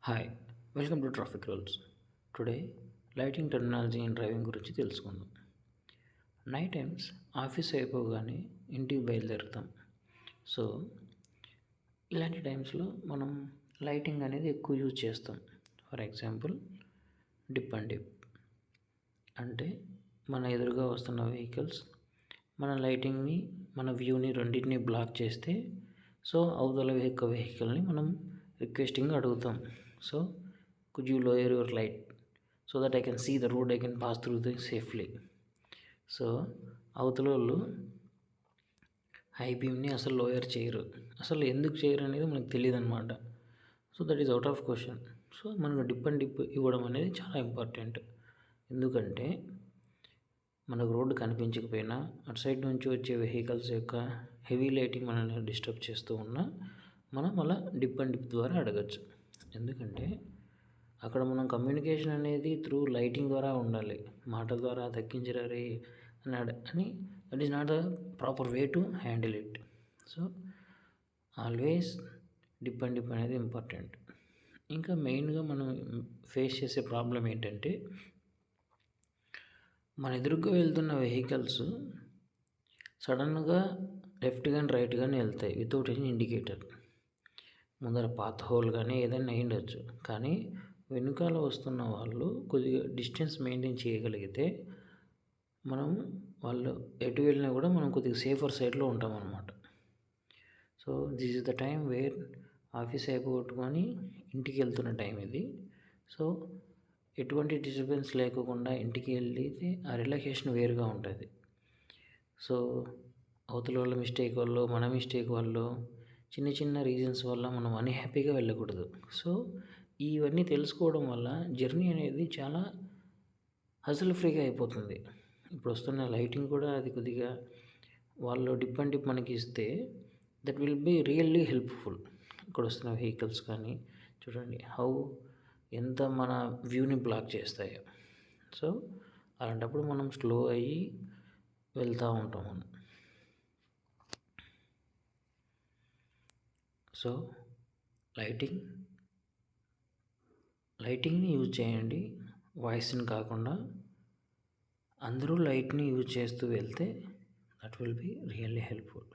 Hi, welcome to traffic rules. Today lighting technology in driving గురించి తెలుసుకుందాం. Night times office అయిపోగానే ఇంటికి బయలుదేరుతాం. So ఇలాంటి టైమ్స్లో మనం లైటింగ్ అనేది ఎక్కువ యూజ్ చేస్తాం. For example, dip and dip అంటే మన ఎదురుగా వస్తున్న వెహికల్స్ మన లైటింగ్ని, మన వ్యూని రెండింటిని బ్లాక్ చేస్తే సో అవతల వెహికల్ని మనం రిక్వెస్టింగ్ అడుగుతాం. So could you lower your light so that I can see the road, I can pass through this safely. So అవతల వాళ్ళు హై బీమ్ని అసలు లోయర్ చేయరు. అసలు ఎందుకు చేయరు అనేది మనకు తెలియదు అనమాట. So that is out of question. So మనకు డిప్ అండ్ డిప్ ఇవ్వడం అనేది చాలా ఇంపార్టెంట్. ఎందుకంటే మనకు రోడ్డు కనిపించకపోయినా అటు సైడ్ నుంచి వచ్చే వెహికల్స్ యొక్క హెవీ లైటింగ్ మనల్ని డిస్టర్బ్ చేస్తూ ఉన్నా మనం అలా డిప్ అండ్ డిప్ ద్వారా అడగచ్చు. ఎందుకంటే అక్కడ మనం కమ్యూనికేషన్ అనేది త్రూ లైటింగ్ ద్వారా ఉండాలి. మాటల ద్వారా తగ్గించరే అని that is not the proper way to handle it. So always dip and dip అనేది ఇంపార్టెంట్. ఇంకా మెయిన్గా మనం ఫేస్ చేసే ప్రాబ్లం ఏంటంటే మన ఎదురుగా వెళ్తున్న వెహికల్స్ సడన్గా లెఫ్ట్ కానీ రైట్ కానీ వెళ్తాయి వితౌట్ ఎనీ ఇండికేటర్. ముందర పాత్ హోల్ కానీ ఏదైనా అయ్యుండొచ్చు. కానీ వెనుకాల వస్తున్న వాళ్ళు కొద్దిగా డిస్టెన్స్ మెయింటైన్ చేయగలిగితే మనం వాళ్ళు ఎటు వెళ్ళినా కూడా మనం కొద్దిగా సేఫర్ సైడ్లో ఉంటామన్నమాట. So this is the time where office అయిపోగొట్టుకొని ఇంటికి వెళ్తున్న టైం ఇది. సో ఎటువంటి డిస్టర్బెన్స్ లేకుండా ఇంటికి వెళ్తే ఆ రిలాక్సేషన్ వేరుగా ఉంటుంది. సో అవతల వాళ్ళ మిస్టేక్ వల్ల, మన మిస్టేక్ వల్ల, చిన్న చిన్న రీజన్స్ వల్ల మనం అన్హ్యాపీగా వెళ్ళకూడదు. సో ఇవన్నీ తెలుసుకోవడం వల్ల జర్నీ అనేది చాలా హజల్ ఫ్రీగా అయిపోతుంది. ఇప్పుడు వస్తున్న లైటింగ్ కూడా అది కొద్దిగా వాళ్ళు డిప్ అండ్ డిప్ మనకి ఇస్తే that will be really helpful. ఇక్కడ వస్తున్న వెహికల్స్ కానీ చూడండి ఎంత మన వ్యూని బ్లాక్ చేస్తాయో. సో అలాంటప్పుడు మనం స్లో అయ్యి వెళ్తూ ఉంటాం మనం. సో లైటింగ్ని యూజ్ చేయండి, వాయిస్ని కాకుండా. అందరూ లైట్ని యూజ్ చేస్తూ వెళ్తే that will be really helpful.